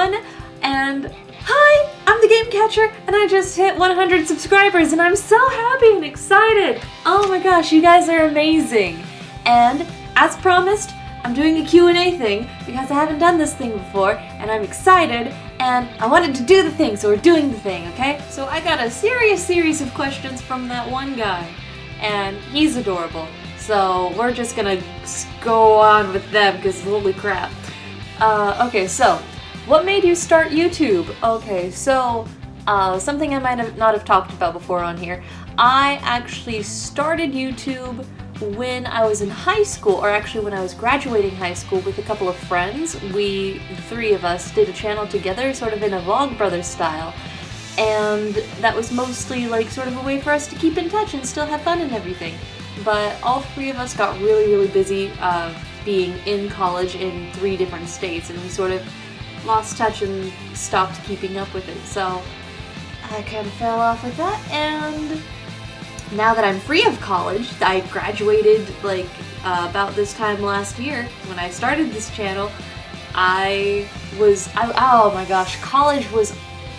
everyone, and hi, I'm the Game Catcher, and I just hit 100 subscribers, and I'm so happy and excited. Oh my gosh, you guys are amazing. And as promised, I'm doing a Q&A thing because I haven't done this thing before, and I'm excited, and I wanted to do the thing, so we're doing the thing, okay? So I got a series of questions from that one guy, and he's adorable. So we're just gonna go on with them because holy crap. Okay, so what made you start YouTube? Okay, so something I might not have talked about before on here. I actually started YouTube when I was in high school, or actually when I was graduating high school with a couple of friends. We, the three of us, did a channel together, sort of in a Vlogbrothers style. And that was mostly like sort of a way for us to keep in touch and still have fun and everything. But all three of us got really busy being in college in 3 different states, and we sort of lost touch and stopped keeping up with it. So I kind of fell off with that, and now that I'm free of college, I graduated like about this time last year when I started this channel. Oh my gosh, college was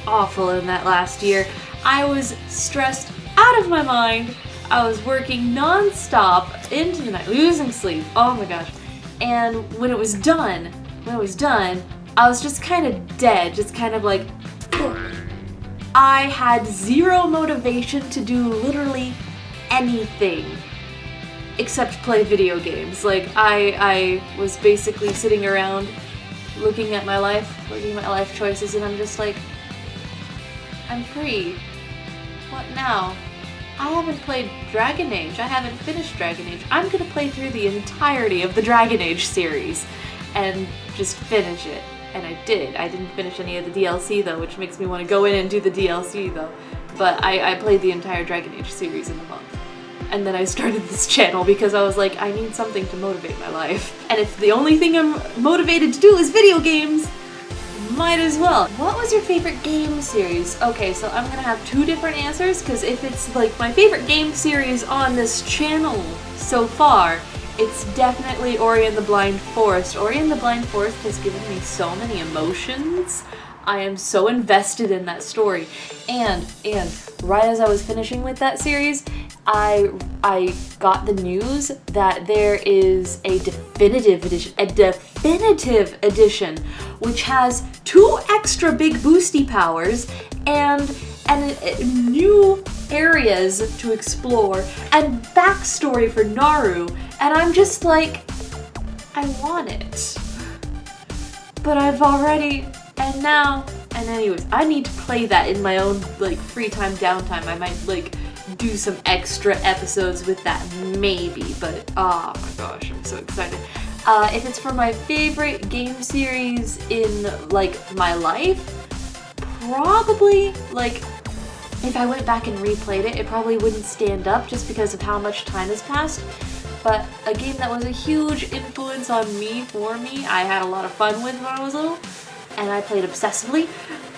awful in that last year. I was stressed out of my mind. I was working non-stop into the night, losing sleep. Oh my gosh. And when it was done, I was just kind of dead, just kind of like, I had zero motivation to do literally anything except play video games. Like, I was basically sitting around looking at my life choices, and I'm just like, I'm free. What now? I haven't played Dragon Age. I haven't finished Dragon Age. I'm gonna play through the entirety of the Dragon Age series and just finish it. And I did. I didn't finish any of the DLC though, which makes me want to go in and do the DLC though. But I played the entire Dragon Age series in a month. And then I started this channel because I was like, I need something to motivate my life. And if the only thing I'm motivated to do is video games, might as well. What was your favorite game series? Okay, so I'm gonna have 2 different answers, because if it's like my favorite game series on this channel so far, it's definitely Ori and the Blind Forest. Ori and the Blind Forest has given me so many emotions. I am so invested in that story. And right as I was finishing with that series, I got the news that there is a definitive edition, which has 2 extra big boosty powers and new areas to explore and backstory for Naru, and I'm just like, I want it. But I've already, and anyways, I need to play that in my own like free time, downtime. I might like do some extra episodes with that maybe, but oh my gosh, I'm so excited. If it's for my favorite game series in like my life, probably like if I went back and replayed it, it probably wouldn't stand up just because of how much time has passed. But a game that was a huge influence on me, I had a lot of fun with when I was little, and I played obsessively,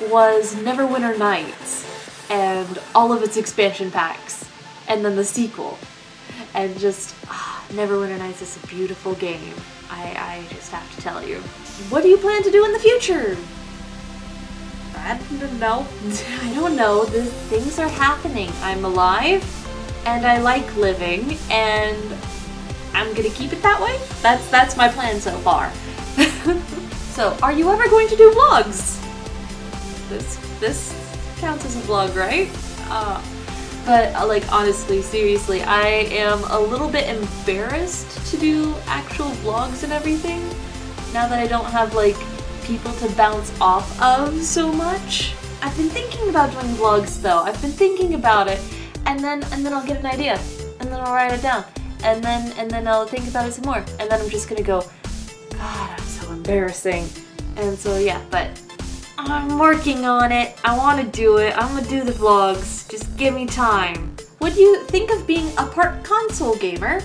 was Neverwinter Nights, and all of its expansion packs, and then the sequel. And just, Neverwinter Nights is a beautiful game. I just have to tell you. What do you plan to do in the future? I don't know. I don't know. Things are happening. I'm alive, and I like living, and I'm gonna keep it that way. That's my plan so far. So, are you ever going to do vlogs? This counts as a vlog, right? But like honestly, seriously, I am a little bit embarrassed to do actual vlogs and everything now that I don't have like people to bounce off of so much. I've been thinking about doing vlogs though. I've been thinking about it, and then I'll get an idea, and then I'll write it down, and then I'll think about it some more, and then I'm just gonna go, God, I'm so embarrassing. And so yeah, but I'm working on it. I want to do it. I'm gonna do the vlogs. Just give me time. What do you think of being a part console gamer?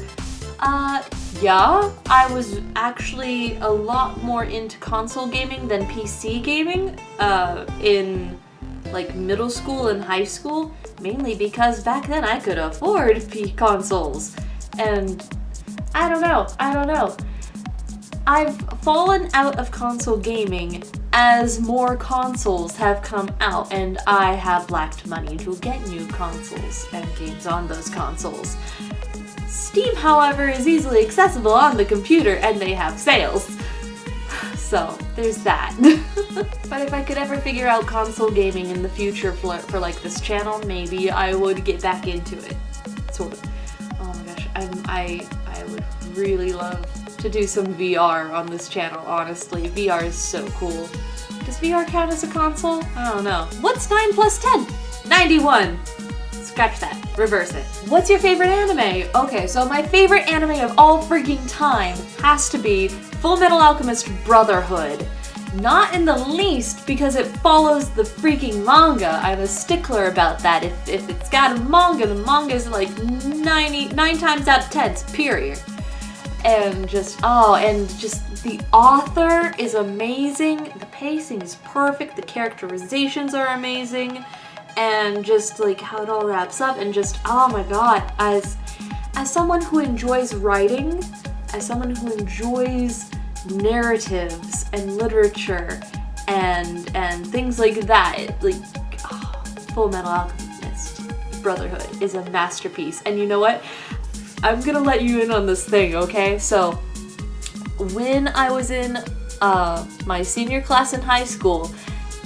Yeah, I was actually a lot more into console gaming than PC gaming in like middle school and high school, mainly because back then I could afford consoles. And I don't know. I've fallen out of console gaming as more consoles have come out, and I have lacked money to get new consoles and games on those consoles. Steam, however, is easily accessible on the computer, and they have sales. So, there's that. But if I could ever figure out console gaming in the future for like this channel, maybe I would get back into it. Sort of. Oh my gosh, I would really love to do some VR on this channel, honestly. VR is so cool. Does VR count as a console? I don't know. What's 9 plus 10? 91. Scratch that. Reverse it. What's your favorite anime? Okay, so my favorite anime of all freaking time has to be Fullmetal Alchemist Brotherhood. Not in the least because it follows the freaking manga. I'm a stickler about that. If it's got a manga, the manga is like 9 times out of 10 superior. And just the author is amazing, the pacing is perfect, the characterizations are amazing, and just like how it all wraps up, and just, oh my god, as someone who enjoys writing, as someone who enjoys narratives and literature and things like that, like, Fullmetal Alchemist Brotherhood is a masterpiece. And you know what? I'm gonna let you in on this thing, okay? So, when I was in my senior class in high school,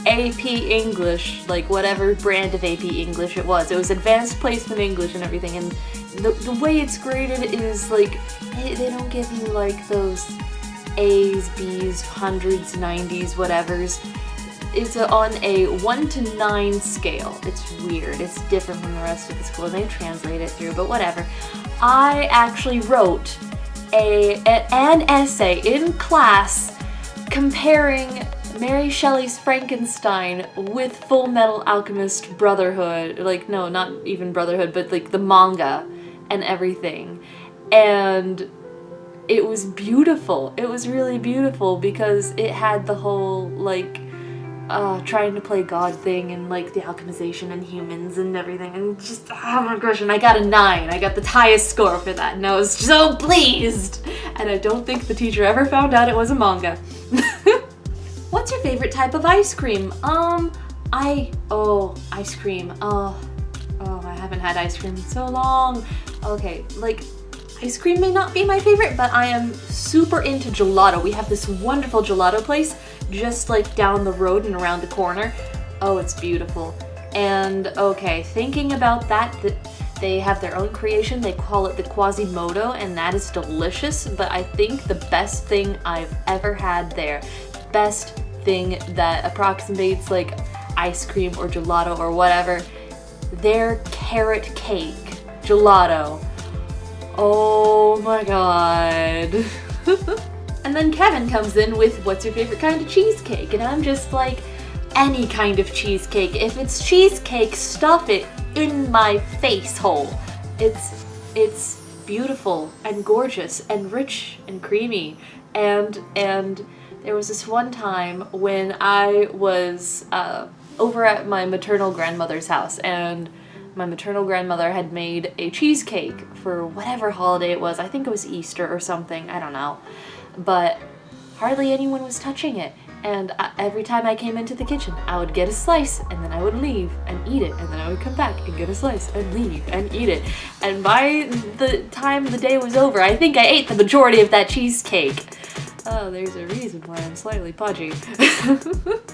AP English, like whatever brand of AP English it was Advanced Placement English and everything, and the way it's graded is like, they don't give you like those A's, B's, hundreds, 90s, whatevers. It's on a 1 to 9 scale. It's weird. It's different from the rest of the school. They translate it through, but whatever. I actually wrote an essay in class comparing Mary Shelley's Frankenstein with Fullmetal Alchemist Brotherhood. Like, no, not even Brotherhood, but like the manga and everything. And it was beautiful. It was really beautiful because it had the whole, like, trying to play God thing and like the alchemization and humans and everything, and just, oh my gosh, and I got a 9. I got the highest score for that, and I was so pleased. And I don't think the teacher ever found out it was a manga. What's your favorite type of ice cream? Ice cream. I haven't had ice cream in so long. Okay, like, ice cream may not be my favorite, but I am super into gelato. We have this wonderful gelato place just like down the road and around the corner. Oh, it's beautiful. And okay, thinking about that, they have their own creation. They call it the Quasimodo, and that is delicious. But I think the best thing I've ever had there, best thing that approximates like ice cream or gelato or whatever, their carrot cake gelato. Oh my god. And then Kevin comes in with, what's your favorite kind of cheesecake? And I'm just like, any kind of cheesecake. If it's cheesecake, stuff it in my face hole. It's beautiful and gorgeous and rich and creamy. And there was this one time when I was over at my maternal grandmother's house, and my maternal grandmother had made a cheesecake for whatever holiday it was. I think it was Easter or something, I don't know. But hardly anyone was touching it. And every time I came into the kitchen, I would get a slice, and then I would leave and eat it, and then I would come back and get a slice and leave and eat it. And by the time the day was over, I think I ate the majority of that cheesecake. Oh, there's a reason why I'm slightly pudgy.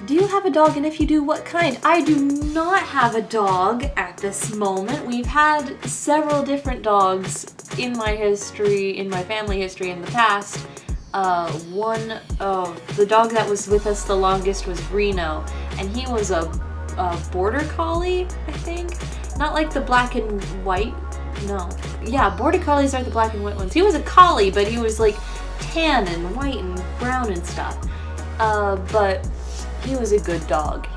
Do you have a dog, and if you do, what kind? I do not have a dog at this moment. We've had several different dogs in my history, in my family history in the past. The dog that was with us the longest was Reno, and he was a border collie, I think? Not like the black and white, no. Yeah, border collies are the black and white ones. He was a collie, but he was like tan and white and brown and stuff. But he was a good dog.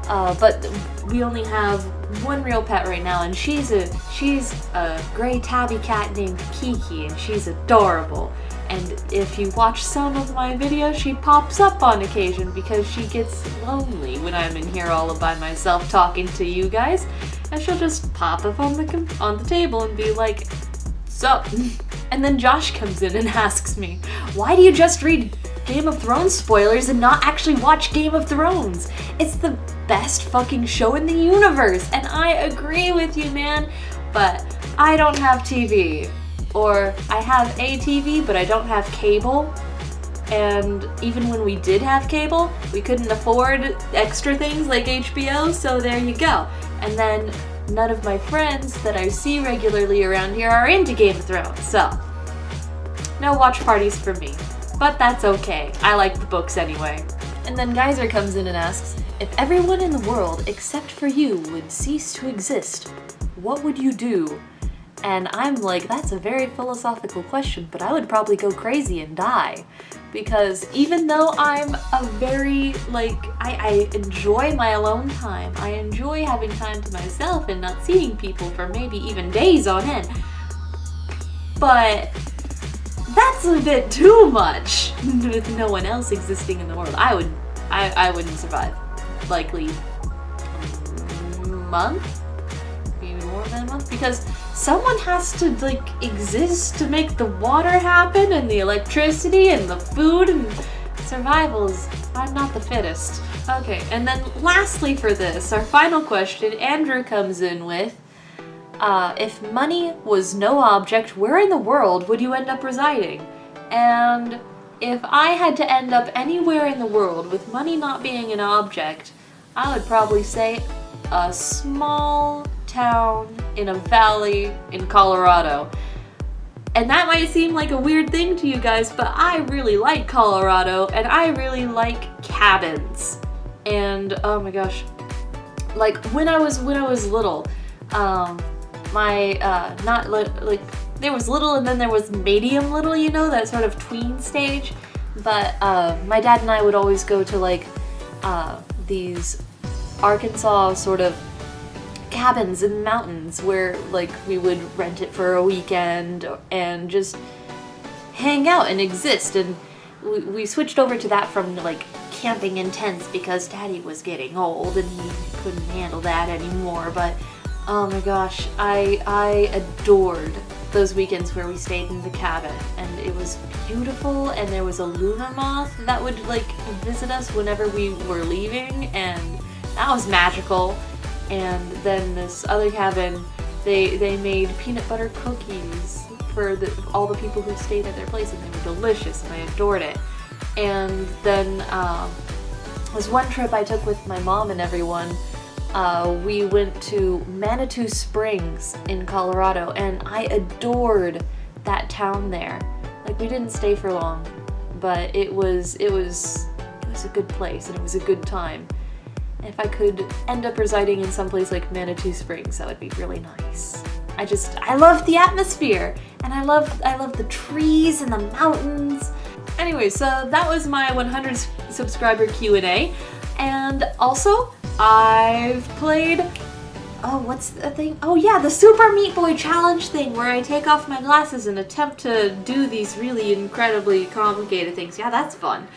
But we only have one real pet right now, and she's a gray tabby cat named Kiki, and she's adorable. And if you watch some of my videos, she pops up on occasion because she gets lonely when I'm in here all by myself talking to you guys, and she'll just pop up on the table and be like, "Sup?" And then Josh comes in and asks me, why do you just read Game of Thrones spoilers and not actually watch Game of Thrones? It's the best fucking show in the universe, and I agree with you, man, but I don't have TV. Or I have a TV, but I don't have cable. And even when we did have cable, we couldn't afford extra things like HBO, so there you go. And then none of my friends that I see regularly around here are into Game of Thrones, so no watch parties for me. But that's okay, I like the books anyway. And then Geyser comes in and asks, if everyone in the world except for you would cease to exist, what would you do? And I'm like, that's a very philosophical question, but I would probably go crazy and die. Because even though I'm a very, I enjoy my alone time, I enjoy having time to myself and not seeing people for maybe even days on end, but that's a bit too much with no one else existing in the world. I wouldn't survive. Likely a month? Maybe more than a month? Because someone has to exist to make the water happen and the electricity and the food, and survival's, I'm not the fittest. Okay, and then lastly for this, our final question, Andrew comes in with, if money was no object, where in the world would you end up residing? And if I had to end up anywhere in the world with money not being an object, I would probably say a small town in a valley in Colorado. And that might seem like a weird thing to you guys, but I really like Colorado, and I really like cabins. And oh my gosh, like when I was little, there was little and then there was medium little, you know, that sort of tween stage. But my dad and I would always go to these Arkansas sort of cabins in the mountains where we would rent it for a weekend and just hang out and exist. And we switched over to that from camping in tents because Daddy was getting old and he couldn't handle that anymore. But oh my gosh, I adored those weekends where we stayed in the cabin, and it was beautiful, and there was a Luna moth that would visit us whenever we were leaving, and that was magical. And then this other cabin, they made peanut butter cookies for all the people who stayed at their place, and they were delicious, and I adored it. And then this one trip I took with my mom and everyone, we went to Manitou Springs in Colorado, and I adored that town there. We didn't stay for long, but it was a good place, and it was a good time. And if I could end up residing in some place like Manitou Springs, that would be really nice. I love the atmosphere, and I love the trees and the mountains. Anyway, so that was my 100 subscriber Q&A, and also I've played, what's the thing? Oh yeah, the Super Meat Boy Challenge thing, where I take off my glasses and attempt to do these really incredibly complicated things. Yeah, that's fun.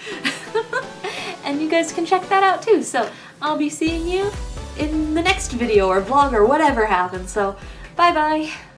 And you guys can check that out too. So I'll be seeing you in the next video or vlog or whatever happens. So bye bye.